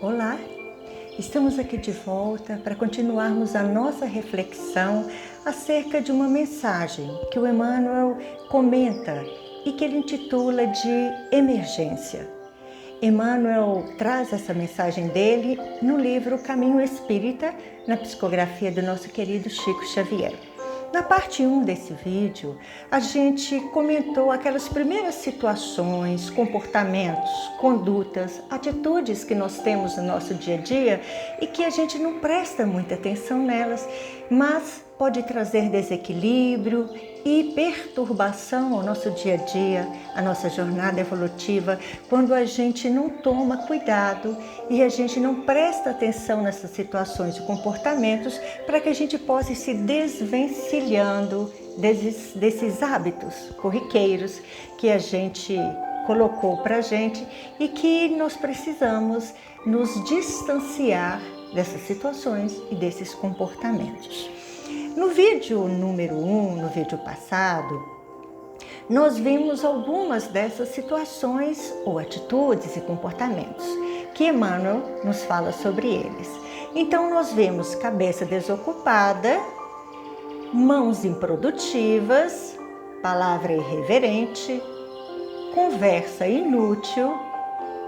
Olá, estamos aqui de volta para continuarmos a nossa reflexão acerca de uma mensagem que o Emmanuel comenta e que ele intitula de Emergência. Emmanuel traz essa mensagem dele no livro Caminho Espírita, na psicografia do nosso querido Chico Xavier. Na parte 1 desse vídeo, a gente comentou aquelas primeiras situações, comportamentos, condutas, atitudes que nós temos no nosso dia a dia e que a gente não presta muita atenção nelas, mas pode trazer desequilíbrio e perturbação ao nosso dia a dia, à nossa jornada evolutiva, quando a gente não toma cuidado e a gente não presta atenção nessas situações e comportamentos para que a gente possa ir se desvencilhando desses hábitos corriqueiros que a gente colocou para a gente e que nós precisamos nos distanciar dessas situações e desses comportamentos. No vídeo número 1, no vídeo passado, nós vimos algumas dessas situações ou atitudes e comportamentos que Emmanuel nos fala sobre eles. Então nós vemos cabeça desocupada, mãos improdutivas, palavra irreverente, conversa inútil,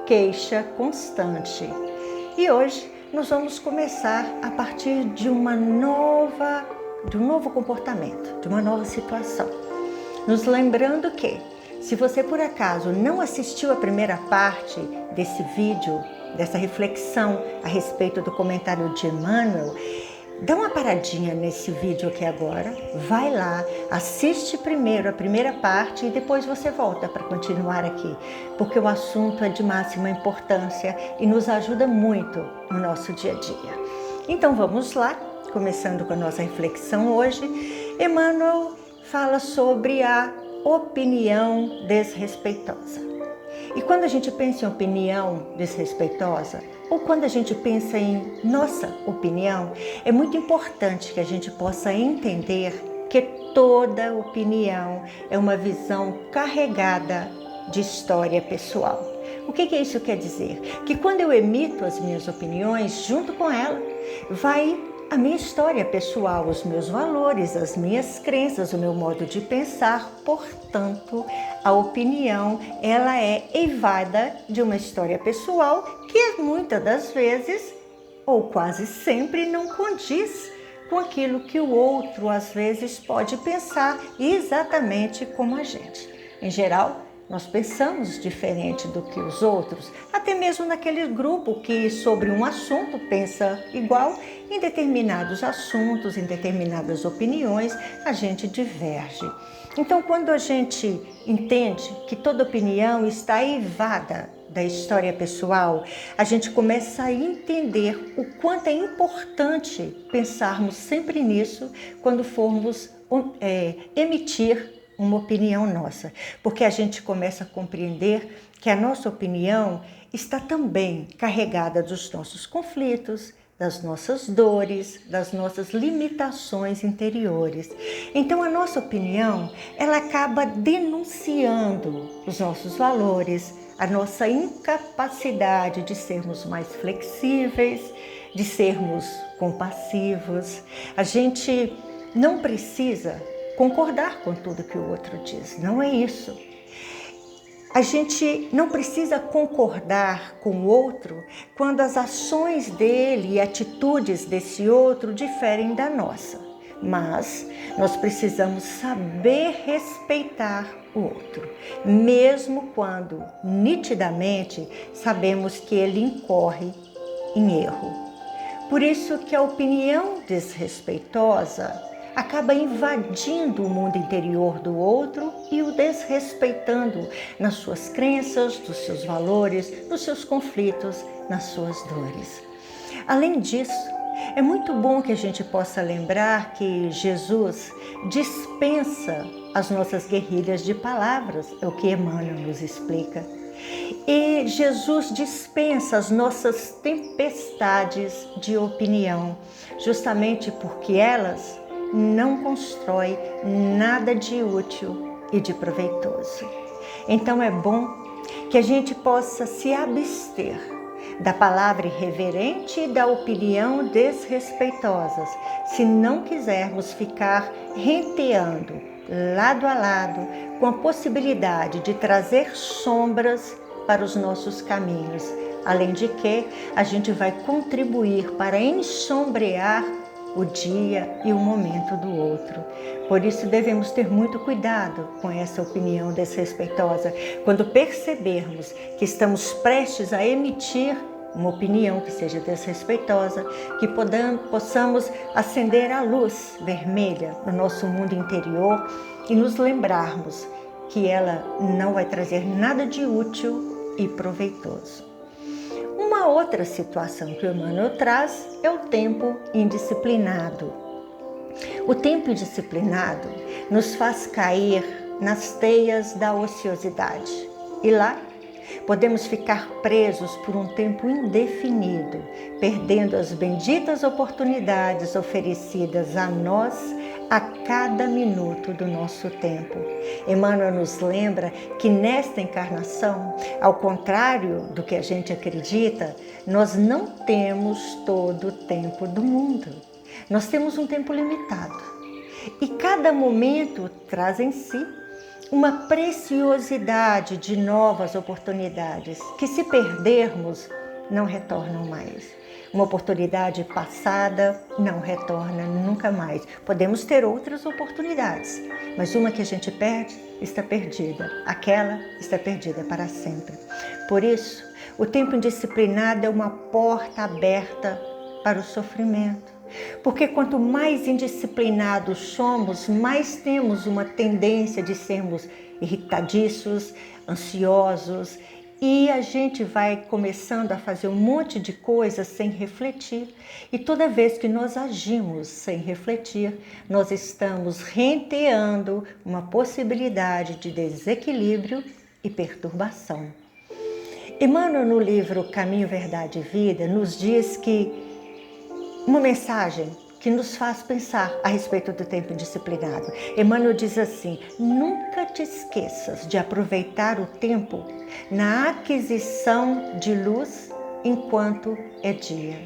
queixa constante. E hoje nós vamos começar a partir de um novo comportamento, de uma nova situação. Nos lembrando que, se você por acaso não assistiu a primeira parte desse vídeo, dessa reflexão a respeito do comentário de Emmanuel, dá uma paradinha nesse vídeo aqui agora, vai lá, assiste primeiro a primeira parte e depois você volta para continuar aqui, porque o assunto é de máxima importância e nos ajuda muito no nosso dia a dia. Então vamos lá, começando com a nossa reflexão hoje. Emmanuel fala sobre a opinião desrespeitosa. E quando a gente pensa em opinião desrespeitosa, ou quando a gente pensa em nossa opinião, é muito importante que a gente possa entender que toda opinião é uma visão carregada de história pessoal. O que isso quer dizer? Que quando eu emito as minhas opiniões, junto com ela, vai a minha história pessoal, os meus valores, as minhas crenças, o meu modo de pensar. Portanto, a opinião, ela é eivada de uma história pessoal que muitas das vezes, ou quase sempre, não condiz com aquilo que o outro às vezes pode pensar exatamente como a gente. Em geral, nós pensamos diferente do que os outros, até mesmo naquele grupo que sobre um assunto pensa igual, em determinados assuntos, em determinadas opiniões, a gente diverge. Então, quando a gente entende que toda opinião está eivada da história pessoal, a gente começa a entender o quanto é importante pensarmos sempre nisso quando formos emitir uma opinião nossa, porque a gente começa a compreender que a nossa opinião está também carregada dos nossos conflitos, das nossas dores, das nossas limitações interiores. Então a nossa opinião, ela acaba denunciando os nossos valores, a nossa incapacidade de sermos mais flexíveis, de sermos compassivos. A gente não precisa concordar com tudo que o outro diz, não é isso. A gente não precisa concordar com o outro quando as ações dele e atitudes desse outro diferem da nossa, mas nós precisamos saber respeitar o outro, mesmo quando nitidamente sabemos que ele incorre em erro. Por isso que a opinião desrespeitosa acaba invadindo o mundo interior do outro e o desrespeitando nas suas crenças, nos seus valores, nos seus conflitos, nas suas dores. Além disso, é muito bom que a gente possa lembrar que Jesus dispensa as nossas guerrilhas de palavras, é o que Emmanuel nos explica. E Jesus dispensa as nossas tempestades de opinião, justamente porque elas não constroem nada de útil e de proveitoso. Então é bom que a gente possa se abster da palavra irreverente e da opinião desrespeitosas, se não quisermos ficar renteando lado a lado com a possibilidade de trazer sombras para os nossos caminhos, além de que a gente vai contribuir para ensombrear o dia e o momento do outro. Por isso devemos ter muito cuidado com essa opinião desrespeitosa. Quando percebermos que estamos prestes a emitir uma opinião que seja desrespeitosa, que possamos acender a luz vermelha no nosso mundo interior e nos lembrarmos que ela não vai trazer nada de útil e proveitoso. Uma outra situação que o Emmanuel traz é o tempo indisciplinado. O tempo indisciplinado nos faz cair nas teias da ociosidade e lá podemos ficar presos por um tempo indefinido, perdendo as benditas oportunidades oferecidas a nós a cada minuto do nosso tempo. Emmanuel nos lembra que nesta encarnação, ao contrário do que a gente acredita, nós não temos todo o tempo do mundo. Nós temos um tempo limitado. E cada momento traz em si uma preciosidade de novas oportunidades que, se perdermos, não retornam mais. Uma oportunidade passada não retorna nunca mais. Podemos ter outras oportunidades, mas uma que a gente perde está perdida. Aquela está perdida para sempre. Por isso, o tempo indisciplinado é uma porta aberta para o sofrimento. Porque quanto mais indisciplinados somos, mais temos uma tendência de sermos irritadiços, ansiosos, e a gente vai começando a fazer um monte de coisas sem refletir. E toda vez que nós agimos sem refletir, nós estamos renteando uma possibilidade de desequilíbrio e perturbação. Emmanuel, no livro Caminho, Verdade e Vida, nos diz que uma mensagem que nos faz pensar a respeito do tempo indisciplinado. Emmanuel diz assim: nunca te esqueças de aproveitar o tempo na aquisição de luz enquanto é dia.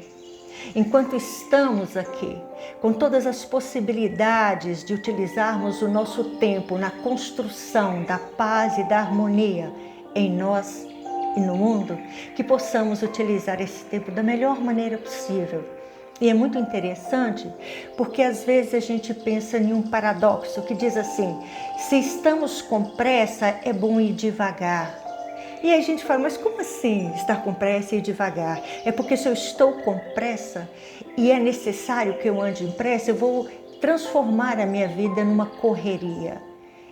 Enquanto estamos aqui, com todas as possibilidades de utilizarmos o nosso tempo na construção da paz e da harmonia em nós e no mundo, que possamos utilizar esse tempo da melhor maneira possível. E é muito interessante porque às vezes a gente pensa em um paradoxo que diz assim: se estamos com pressa, é bom ir devagar. E a gente fala, mas como assim estar com pressa e ir devagar? É porque se eu estou com pressa e é necessário que eu ande em pressa, eu vou transformar a minha vida numa correria,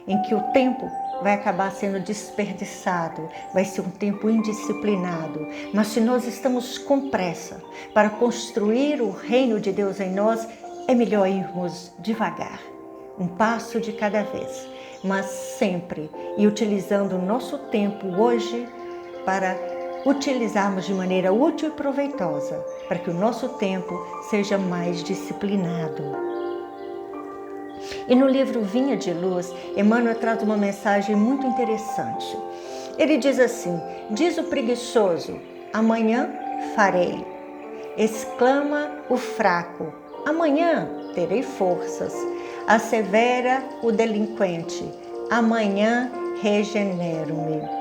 em que o tempo vai acabar sendo desperdiçado, vai ser um tempo indisciplinado. Mas se nós estamos com pressa para construir o reino de Deus em nós, é melhor irmos devagar, um passo de cada vez, mas sempre e utilizando o nosso tempo hoje para utilizarmos de maneira útil e proveitosa, para que o nosso tempo seja mais disciplinado. E no livro Vinha de Luz, Emmanuel traz uma mensagem muito interessante. Ele diz assim: diz o preguiçoso, amanhã farei. Exclama o fraco, amanhã terei forças. Assevera o delinquente, amanhã regenero-me.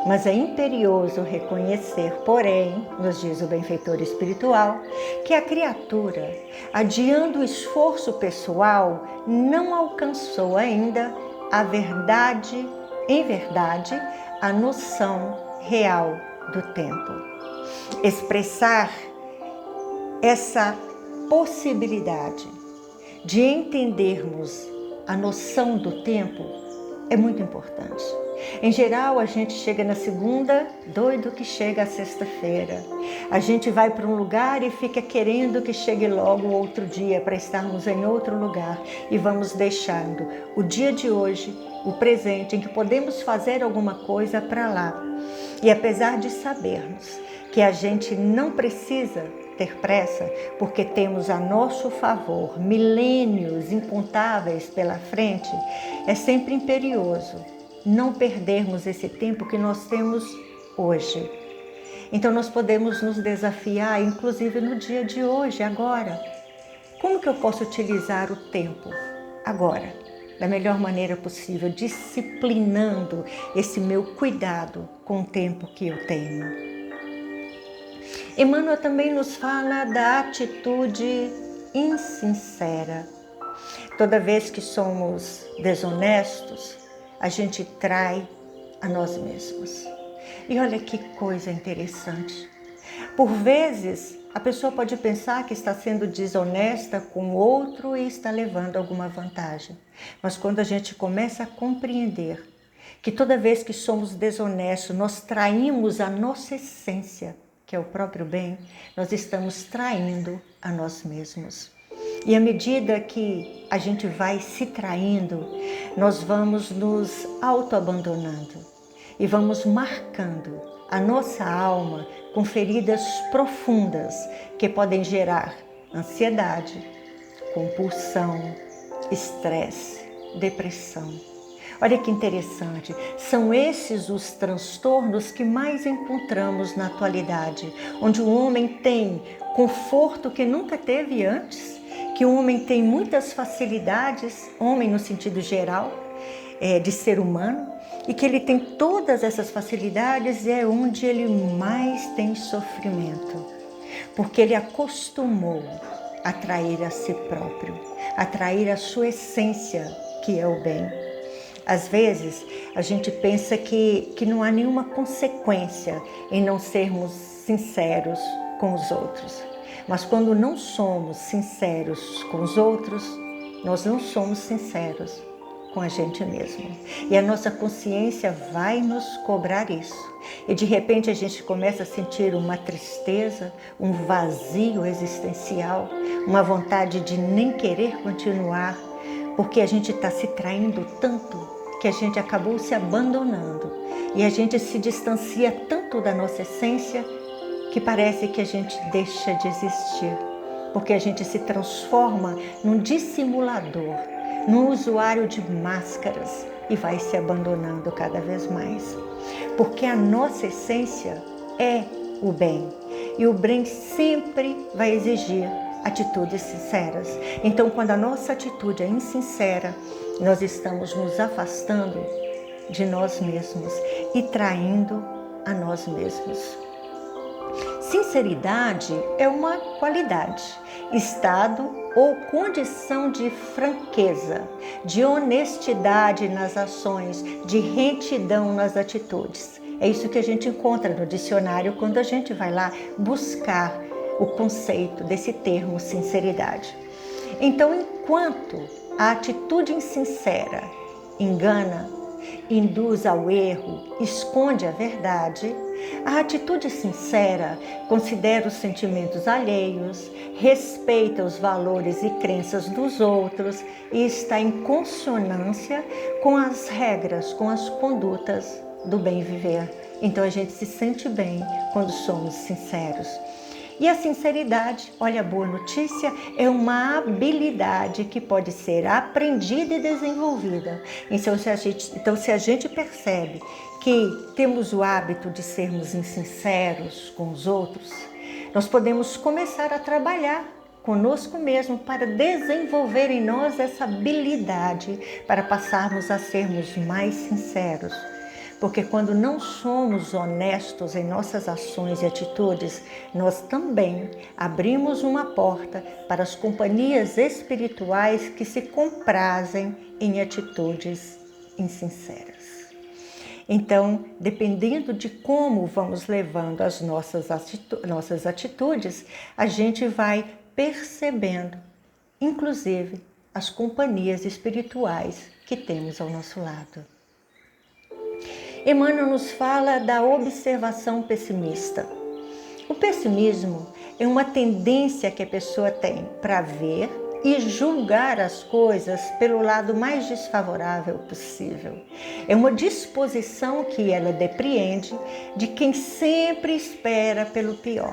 Mas é imperioso reconhecer, porém, nos diz o benfeitor espiritual, que a criatura, adiando o esforço pessoal, não alcançou ainda em verdade, a noção real do tempo. Expressar essa possibilidade de entendermos a noção do tempo é muito importante. Em geral, a gente chega na segunda, doido que chega a sexta-feira. A gente vai para um lugar e fica querendo que chegue logo outro dia para estarmos em outro lugar. E vamos deixando o dia de hoje, o presente, em que podemos fazer alguma coisa para lá. E apesar de sabermos que a gente não precisa ter pressa, porque temos a nosso favor milênios incontáveis pela frente, é sempre imperioso não perdermos esse tempo que nós temos hoje. Então nós podemos nos desafiar, inclusive no dia de hoje, agora. Como que eu posso utilizar o tempo agora, da melhor maneira possível, disciplinando esse meu cuidado com o tempo que eu tenho? Emmanuel também nos fala da atitude insincera. Toda vez que somos desonestos, a gente trai a nós mesmos. E olha que coisa interessante. Por vezes, a pessoa pode pensar que está sendo desonesta com o outro e está levando alguma vantagem. Mas quando a gente começa a compreender que toda vez que somos desonestos, nós traímos a nossa essência, que é o próprio bem, nós estamos traindo a nós mesmos. E à medida que a gente vai se traindo, nós vamos nos autoabandonando e vamos marcando a nossa alma com feridas profundas que podem gerar ansiedade, compulsão, estresse, depressão. Olha que interessante, são esses os transtornos que mais encontramos na atualidade, onde o homem tem conforto que nunca teve antes, que o homem tem muitas facilidades, homem no sentido geral, de ser humano, e que ele tem todas essas facilidades, é onde ele mais tem sofrimento, porque ele acostumou a trair a si próprio, a trair a sua essência, que é o bem. Às vezes, a gente pensa que não há nenhuma consequência em não sermos sinceros com os outros. Mas quando não somos sinceros com os outros, nós não somos sinceros com a gente mesmo. E a nossa consciência vai nos cobrar isso. E de repente a gente começa a sentir uma tristeza, um vazio existencial, uma vontade de nem querer continuar, porque a gente está se traindo tanto que a gente acabou se abandonando. E a gente se distancia tanto da nossa essência que parece que a gente deixa de existir, porque a gente se transforma num dissimulador, num usuário de máscaras e vai se abandonando cada vez mais. Porque a nossa essência é o bem e o bem sempre vai exigir atitudes sinceras. Então, quando a nossa atitude é insincera, nós estamos nos afastando de nós mesmos e traindo a nós mesmos. Sinceridade é uma qualidade, estado ou condição de franqueza, de honestidade nas ações, de retidão nas atitudes. É isso que a gente encontra no dicionário quando a gente vai lá buscar o conceito desse termo sinceridade. Então, enquanto a atitude insincera engana, induz ao erro, esconde a verdade, a atitude sincera considera os sentimentos alheios, respeita os valores e crenças dos outros e está em consonância com as regras, com as condutas do bem viver. Então a gente se sente bem quando somos sinceros. E a sinceridade, olha a boa notícia, é uma habilidade que pode ser aprendida e desenvolvida. Então, se a gente percebe que temos o hábito de sermos insinceros com os outros, nós podemos começar a trabalhar conosco mesmo para desenvolver em nós essa habilidade para passarmos a sermos mais sinceros. Porque quando não somos honestos em nossas ações e atitudes, nós também abrimos uma porta para as companhias espirituais que se comprazem em atitudes insinceras. Então, dependendo de como vamos levando as nossas atitudes, a gente vai percebendo, inclusive, as companhias espirituais que temos ao nosso lado. Emmanuel nos fala da observação pessimista. O pessimismo é uma tendência que a pessoa tem para ver e julgar as coisas pelo lado mais desfavorável possível. É uma disposição que ela depreende de quem sempre espera pelo pior.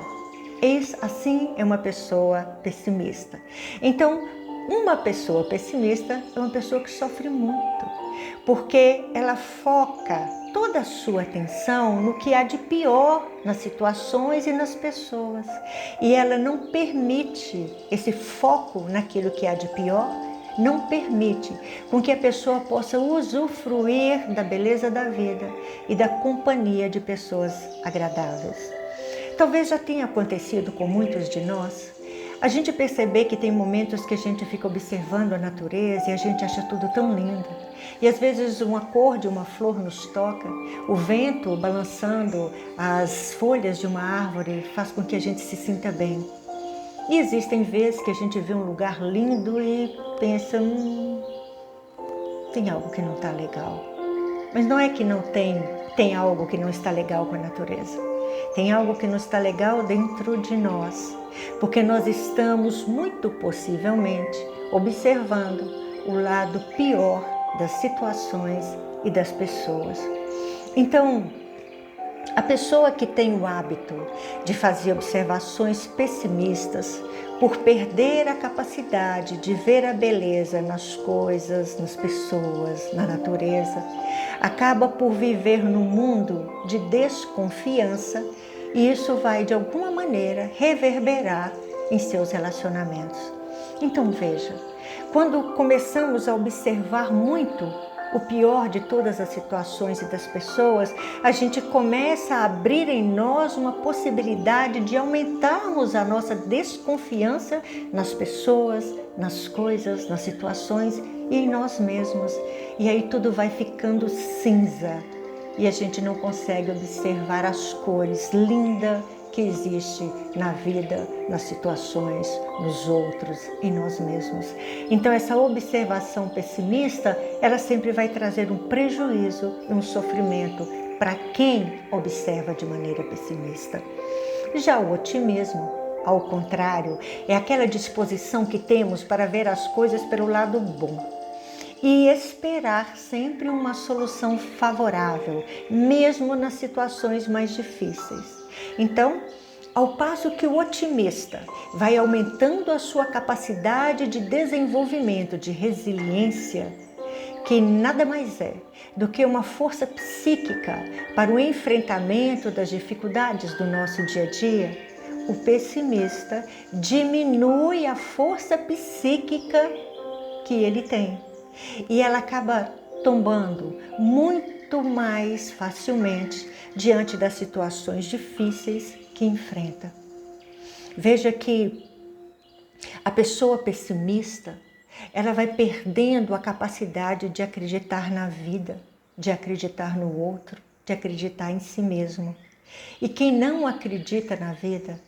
Assim é uma pessoa pessimista. Então, uma pessoa pessimista é uma pessoa que sofre muito, porque ela foca toda a sua atenção no que há de pior nas situações e nas pessoas. E ela não permite esse foco naquilo que há de pior, não permite com que a pessoa possa usufruir da beleza da vida e da companhia de pessoas agradáveis. Talvez já tenha acontecido com muitos de nós, a gente perceber que tem momentos que a gente fica observando a natureza e a gente acha tudo tão lindo. E às vezes uma cor de uma flor nos toca, o vento balançando as folhas de uma árvore faz com que a gente se sinta bem. E existem vezes que a gente vê um lugar lindo e pensa, tem algo que não está legal. Mas não é que não tem algo que não está legal com a natureza. Tem algo que não está legal dentro de nós, porque nós estamos muito possivelmente observando o lado pior das situações e das pessoas. Então, a pessoa que tem o hábito de fazer observações pessimistas, por perder a capacidade de ver a beleza nas coisas, nas pessoas, na natureza, acaba por viver num mundo de desconfiança e isso vai, de alguma maneira, reverberar em seus relacionamentos. Então veja, quando começamos a observar muito o pior de todas as situações e das pessoas, a gente começa a abrir em nós uma possibilidade de aumentarmos a nossa desconfiança nas pessoas, nas coisas, nas situações e em nós mesmos. E aí tudo vai ficando cinza e a gente não consegue observar as cores lindas que existe na vida, nas situações, nos outros e nós mesmos. Então essa observação pessimista, ela sempre vai trazer um prejuízo e um sofrimento para quem observa de maneira pessimista. Já o otimismo, ao contrário, é aquela disposição que temos para ver as coisas pelo lado bom e esperar sempre uma solução favorável, mesmo nas situações mais difíceis. Então, ao passo que o otimista vai aumentando a sua capacidade de desenvolvimento, de resiliência, que nada mais é do que uma força psíquica para o enfrentamento das dificuldades do nosso dia a dia, o pessimista diminui a força psíquica que ele tem e ela acaba tombando muito mais facilmente diante das situações difíceis que enfrenta. Veja que a pessoa pessimista, ela vai perdendo a capacidade de acreditar na vida, de acreditar no outro, de acreditar em si mesmo. E quem não acredita na vida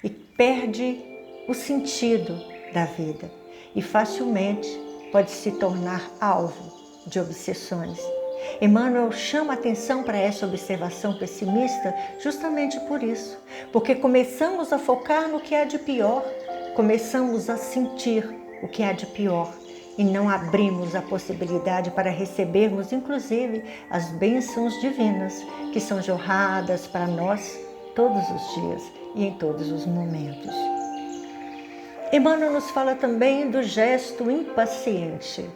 e perde o sentido da vida e facilmente pode se tornar alvo de obsessões. Emmanuel chama atenção para essa observação pessimista justamente por isso, porque começamos a focar no que há de pior, começamos a sentir o que há de pior e não abrimos a possibilidade para recebermos, inclusive, as bênçãos divinas que são jorradas para nós todos os dias e em todos os momentos. Emmanuel nos fala também do gesto impaciente.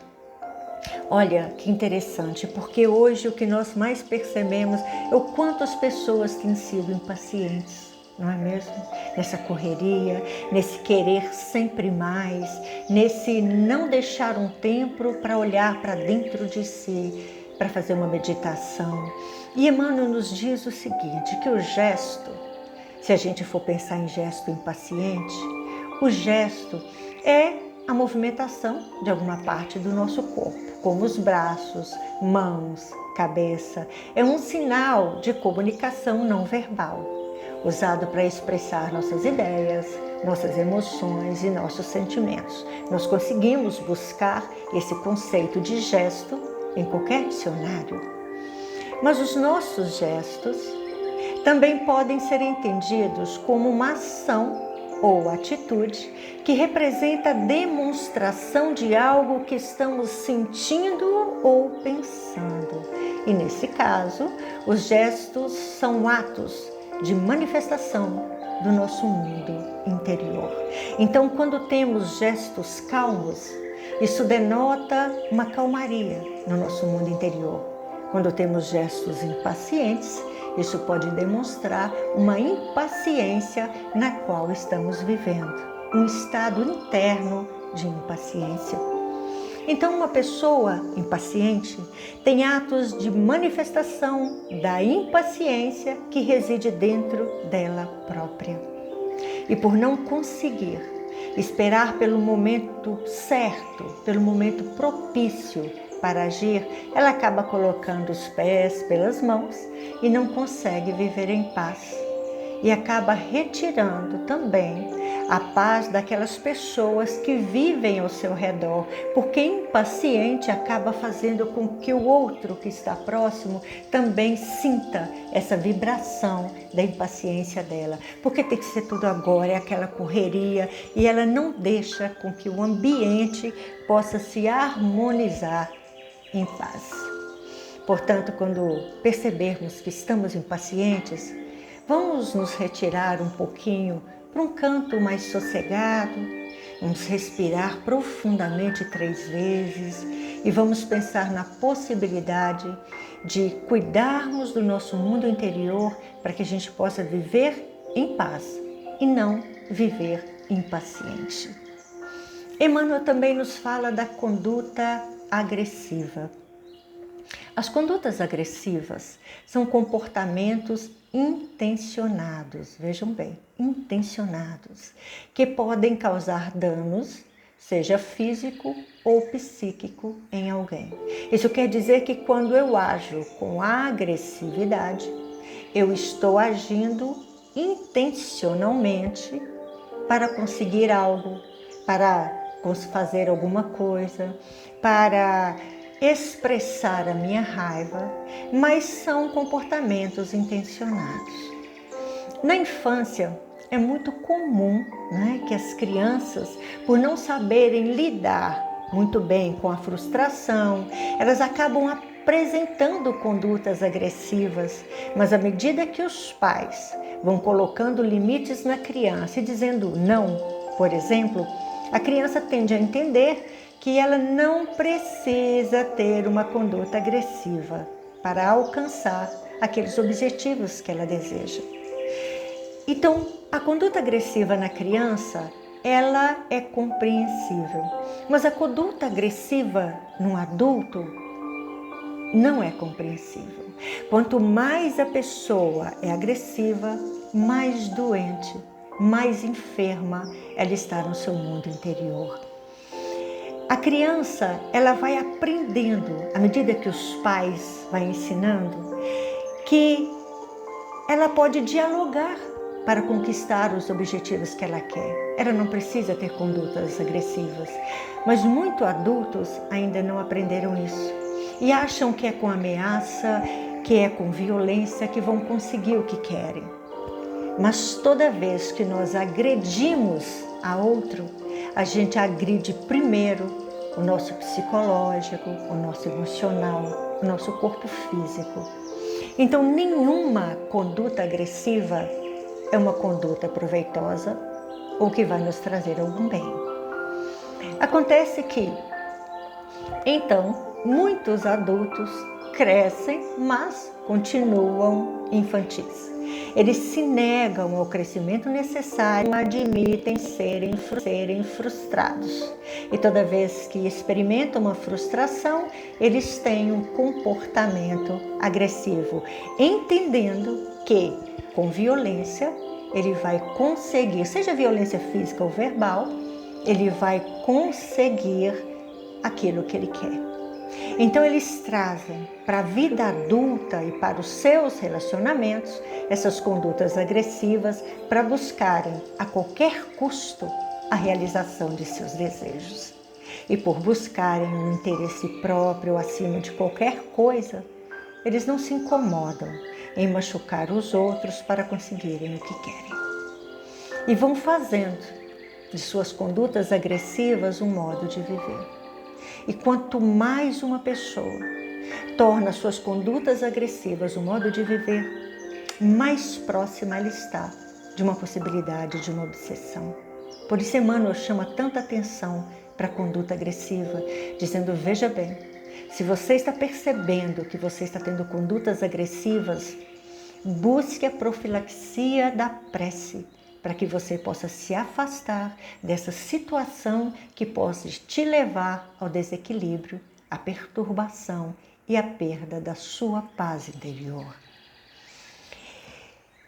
Olha que interessante, porque hoje o que nós mais percebemos é o quanto as pessoas têm sido impacientes, não é mesmo? Nessa correria, nesse querer sempre mais, nesse não deixar um tempo para olhar para dentro de si, para fazer uma meditação. E Emmanuel nos diz o seguinte, que o gesto, se a gente for pensar em gesto impaciente, o gesto é a movimentação de alguma parte do nosso corpo, como os braços, mãos, cabeça. É um sinal de comunicação não verbal, usado para expressar nossas ideias, nossas emoções e nossos sentimentos. Nós conseguimos buscar esse conceito de gesto em qualquer dicionário. Mas os nossos gestos também podem ser entendidos como uma ação ou atitude que representa a demonstração de algo que estamos sentindo ou pensando. E nesse caso, os gestos são atos de manifestação do nosso mundo interior. Então, quando temos gestos calmos, isso denota uma calmaria no nosso mundo interior. Quando temos gestos impacientes, isso pode demonstrar uma impaciência na qual estamos vivendo, um estado interno de impaciência. Então, uma pessoa impaciente tem atos de manifestação da impaciência que reside dentro dela própria. E por não conseguir esperar pelo momento certo, pelo momento propício para agir, ela acaba colocando os pés pelas mãos e não consegue viver em paz. E acaba retirando também a paz daquelas pessoas que vivem ao seu redor, porque impaciente acaba fazendo com que o outro que está próximo também sinta essa vibração da impaciência dela, porque tem que ser tudo agora, é aquela correria, e ela não deixa com que o ambiente possa se harmonizar em paz. Portanto, quando percebermos que estamos impacientes, vamos nos retirar um pouquinho para um canto mais sossegado, vamos respirar profundamente 3 vezes e vamos pensar na possibilidade de cuidarmos do nosso mundo interior para que a gente possa viver em paz e não viver impaciente. Emmanuel também nos fala da conduta agressiva. As condutas agressivas são comportamentos intencionados, vejam bem, intencionados, que podem causar danos, seja físico ou psíquico, em alguém. Isso quer dizer que quando eu ajo com agressividade, eu estou agindo intencionalmente para conseguir algo, para fazer alguma coisa, para expressar a minha raiva, mas são comportamentos intencionados. Na infância, é muito comum, que as crianças, por não saberem lidar muito bem com a frustração, elas acabam apresentando condutas agressivas, mas à medida que os pais vão colocando limites na criança e dizendo não, por exemplo, a criança tende a entender que ela não precisa ter uma conduta agressiva para alcançar aqueles objetivos que ela deseja. Então, a conduta agressiva na criança, ela é compreensível, mas a conduta agressiva num adulto não é compreensível. Quanto mais a pessoa é agressiva, mais doente, mais enferma ela está no seu mundo interior. A criança, ela vai aprendendo, à medida que os pais vão ensinando, que ela pode dialogar para conquistar os objetivos que ela quer. Ela não precisa ter condutas agressivas, mas muitos adultos ainda não aprenderam isso e acham que é com ameaça, que é com violência que vão conseguir o que querem. Mas toda vez que nós agredimos a outro, a gente agride primeiro o nosso psicológico, o nosso emocional, o nosso corpo físico. Então, nenhuma conduta agressiva é uma conduta proveitosa ou que vai nos trazer algum bem. Acontece que, então, muitos adultos crescem, mas continuam infantis. Eles se negam ao crescimento necessário, admitem serem frustrados. E toda vez que experimentam uma frustração, eles têm um comportamento agressivo, entendendo que, com violência, ele vai conseguir, seja violência física ou verbal, ele vai conseguir aquilo que ele quer. Então eles trazem para a vida adulta e para os seus relacionamentos essas condutas agressivas para buscarem a qualquer custo a realização de seus desejos. E por buscarem um interesse próprio acima de qualquer coisa, eles não se incomodam em machucar os outros para conseguirem o que querem. e vão fazendo de suas condutas agressivas um modo de viver. E quanto mais uma pessoa torna suas condutas agressivas um modo de viver, mais próxima ela está de uma possibilidade de uma obsessão. Por isso Emmanuel chama tanta atenção para a conduta agressiva, dizendo: veja bem, se você está percebendo que você está tendo condutas agressivas, busque a profilaxia da prece, para que você possa se afastar dessa situação que possa te levar ao desequilíbrio, à perturbação e à perda da sua paz interior.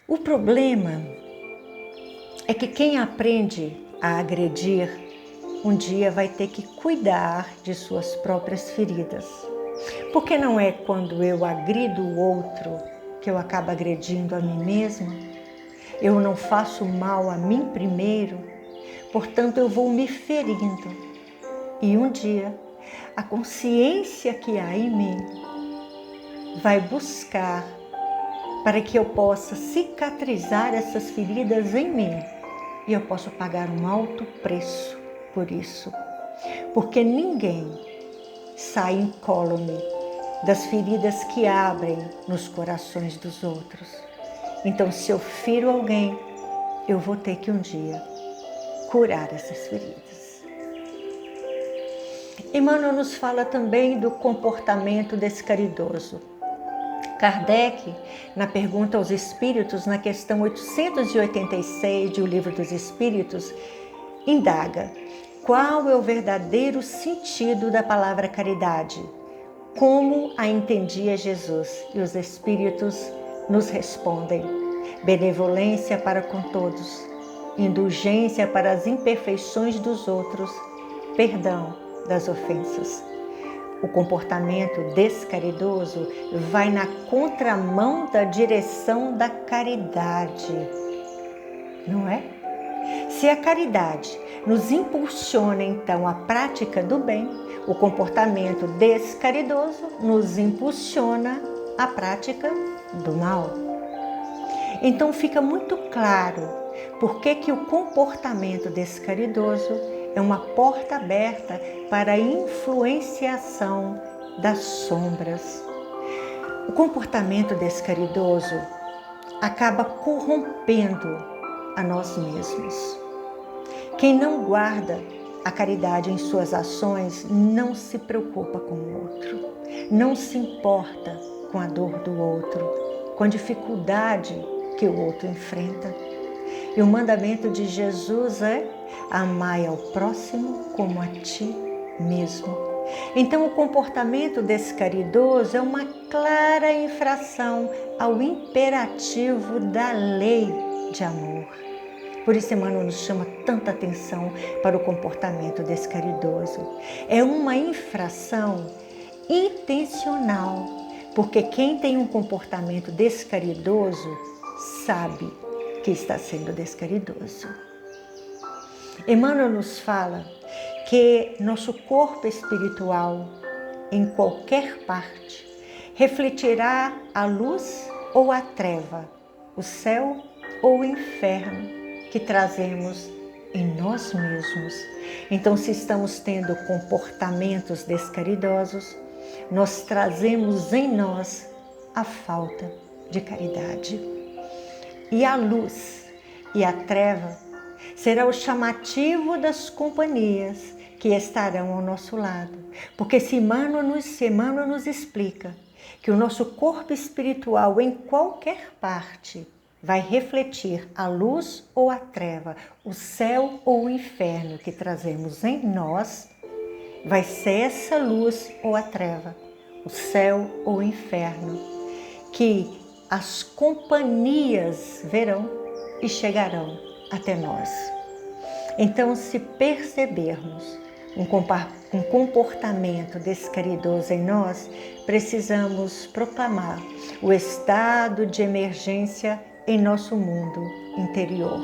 O problema é que quem aprende a agredir, um dia vai ter que cuidar de suas próprias feridas. Porque não é quando eu agrido o outro que eu acabo agredindo a mim mesma? Eu não faço mal a mim primeiro, portanto eu vou me ferindo. E um dia, a consciência que há em mim vai buscar para que eu possa cicatrizar essas feridas em mim. E eu posso pagar um alto preço por isso. Porque ninguém sai incólume das feridas que abrem nos corações dos outros. Então, se eu firo alguém, eu vou ter que um dia curar essas feridas. Emmanuel nos fala também do comportamento descaridoso. Kardec, na pergunta aos Espíritos, na questão 886 de O Livro dos Espíritos, indaga: qual é o verdadeiro sentido da palavra caridade? Como a entendia Jesus? E os Espíritos nos respondem: benevolência para com todos, indulgência para as imperfeições dos outros, perdão das ofensas. O comportamento descaridoso vai na contramão da direção da caridade, não é? Se a caridade nos impulsiona, então, a prática do bem, o comportamento descaridoso nos impulsiona a prática do mal. Então fica muito claro por que o comportamento descaridoso é uma porta aberta para a influenciação das sombras. O comportamento descaridoso acaba corrompendo a nós mesmos. Quem não guarda a caridade em suas ações não se preocupa com o outro, não se importa com a dor do outro, com a dificuldade que o outro enfrenta. E o mandamento de Jesus é: amai ao próximo como a ti mesmo. Então, o comportamento descaridoso é uma clara infração ao imperativo da lei de amor. Por isso, Emmanuel nos chama tanta atenção para o comportamento descaridoso. É uma infração intencional, porque quem tem um comportamento descaridoso sabe que está sendo descaridoso. Emmanuel nos fala que nosso corpo espiritual, em qualquer parte, refletirá a luz ou a treva, o céu ou o inferno que trazemos em nós mesmos. Então, se estamos tendo comportamentos descaridosos, nós trazemos em nós a falta de caridade. E a luz e a treva será o chamativo das companhias que estarão ao nosso lado. Porque se Emmanuel nos explica que o nosso corpo espiritual em qualquer parte vai refletir a luz ou a treva, o céu ou o inferno que trazemos em nós, vai ser essa luz ou a treva, o céu ou o inferno, que as companhias verão e chegarão até nós. Então, se percebermos um comportamento descaridoso em nós, precisamos proclamar o estado de emergência em nosso mundo interior.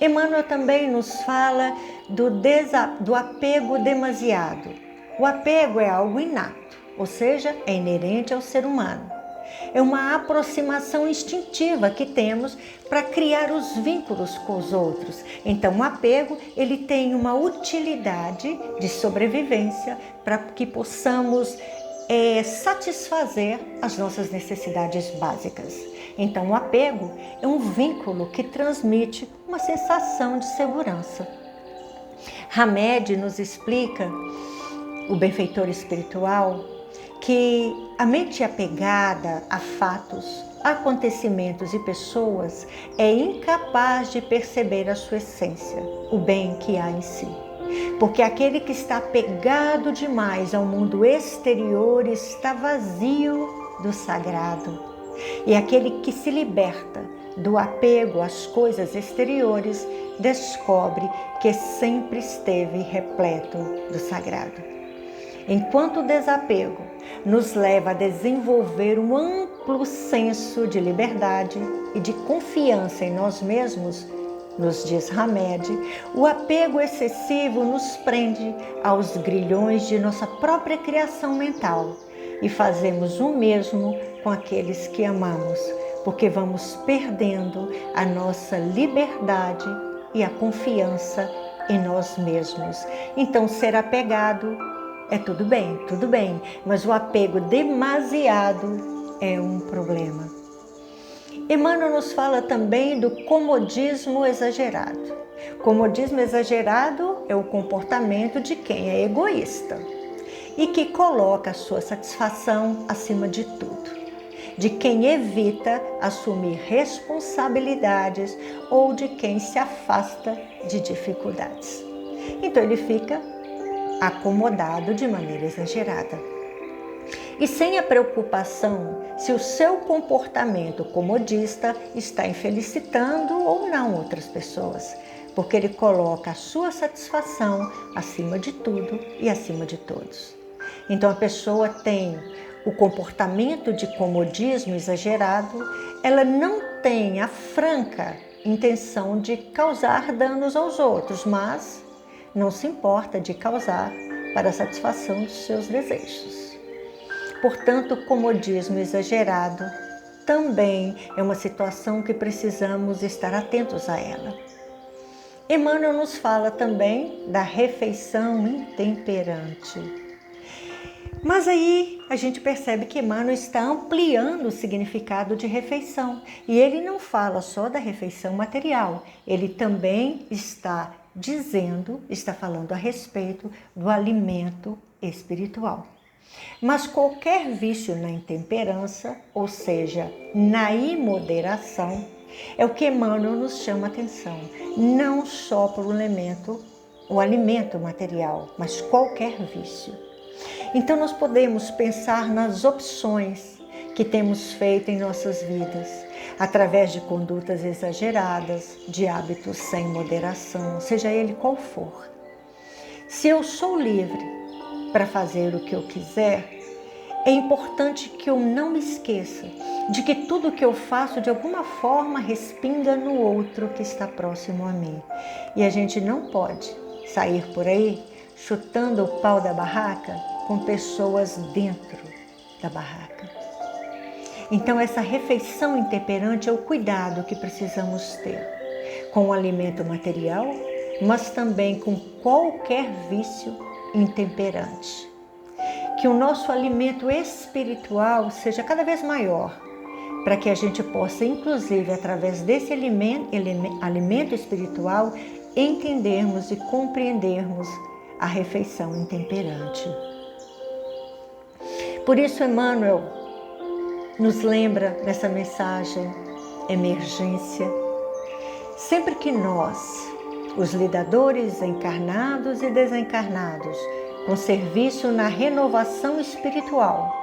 Emmanuel também nos fala do apego demasiado. O apego é algo inato, ou seja, é inerente ao ser humano. É uma aproximação instintiva que temos para criar os vínculos com os outros. Então, o apego, ele tem uma utilidade de sobrevivência para que possamos satisfazer as nossas necessidades básicas. Então, o apego é um vínculo que transmite uma sensação de segurança. Hamed nos explica, o benfeitor espiritual, que a mente apegada a fatos, acontecimentos e pessoas é incapaz de perceber a sua essência, o bem que há em si. Porque aquele que está apegado demais ao mundo exterior está vazio do sagrado. E aquele que se liberta do apego às coisas exteriores descobre que sempre esteve repleto do sagrado. Enquanto o desapego nos leva a desenvolver um amplo senso de liberdade e de confiança em nós mesmos, nos diz Hamed, o apego excessivo nos prende aos grilhões de nossa própria criação mental e fazemos o mesmo com aqueles que amamos, porque vamos perdendo a nossa liberdade e a confiança em nós mesmos. Então, ser apegado é tudo bem, mas o apego demasiado é um problema. Emmanuel nos fala também do comodismo exagerado. Comodismo exagerado é o comportamento de quem é egoísta e que coloca a sua satisfação acima de tudo, de quem evita assumir responsabilidades ou de quem se afasta de dificuldades. Então ele fica acomodado de maneira exagerada. E sem a preocupação se o seu comportamento comodista está infelicitando ou não outras pessoas, porque ele coloca a sua satisfação acima de tudo e acima de todos. Então a pessoa tem o comportamento de comodismo exagerado, ela não tem a franca intenção de causar danos aos outros, mas não se importa de causar para a satisfação dos seus desejos. Portanto, o comodismo exagerado também é uma situação que precisamos estar atentos a ela. Emmanuel nos fala também da refeição intemperante. Mas aí a gente percebe que Emmanuel está ampliando o significado de refeição. E ele não fala só da refeição material, ele também está falando a respeito do alimento espiritual. Mas qualquer vício na intemperança, ou seja, na imoderação, é o que Emmanuel nos chama a atenção, não só por o alimento material, mas qualquer vício. Então nós podemos pensar nas opções que temos feito em nossas vidas, através de condutas exageradas, de hábitos sem moderação, seja ele qual for. Se eu sou livre para fazer o que eu quiser, é importante que eu não me esqueça de que tudo que eu faço de alguma forma respinga no outro que está próximo a mim. E a gente não pode sair por aí chutando o pau da barraca com pessoas dentro da barraca. Então essa refeição intemperante é o cuidado que precisamos ter com o alimento material, mas também com qualquer vício intemperante. Que o nosso alimento espiritual seja cada vez maior, para que a gente possa, inclusive, através desse alimento espiritual, entendermos e compreendermos a refeição intemperante. Por isso, Emmanuel nos lembra nessa mensagem, emergência, sempre que nós, os lidadores encarnados e desencarnados, com serviço na renovação espiritual,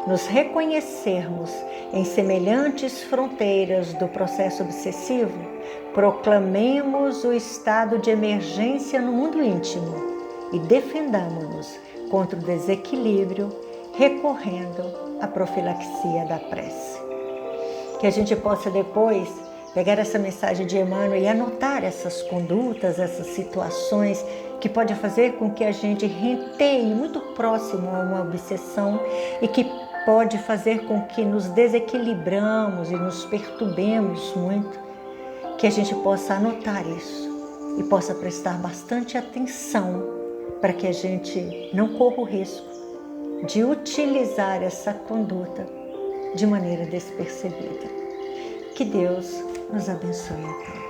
nos reconhecermos em semelhantes fronteiras do processo obsessivo, proclamemos o estado de emergência no mundo íntimo e defendamos-nos contra o desequilíbrio, recorrendo à profilaxia da prece. Que a gente possa depois pegar essa mensagem de Emmanuel e anotar essas condutas, essas situações que pode fazer com que a gente renteie muito próximo a uma obsessão e que pode fazer com que nos desequilibramos e nos perturbemos muito, que a gente possa anotar isso e possa prestar bastante atenção para que a gente não corra o risco de utilizar essa conduta de maneira despercebida. Que Deus nos abençoe a todos.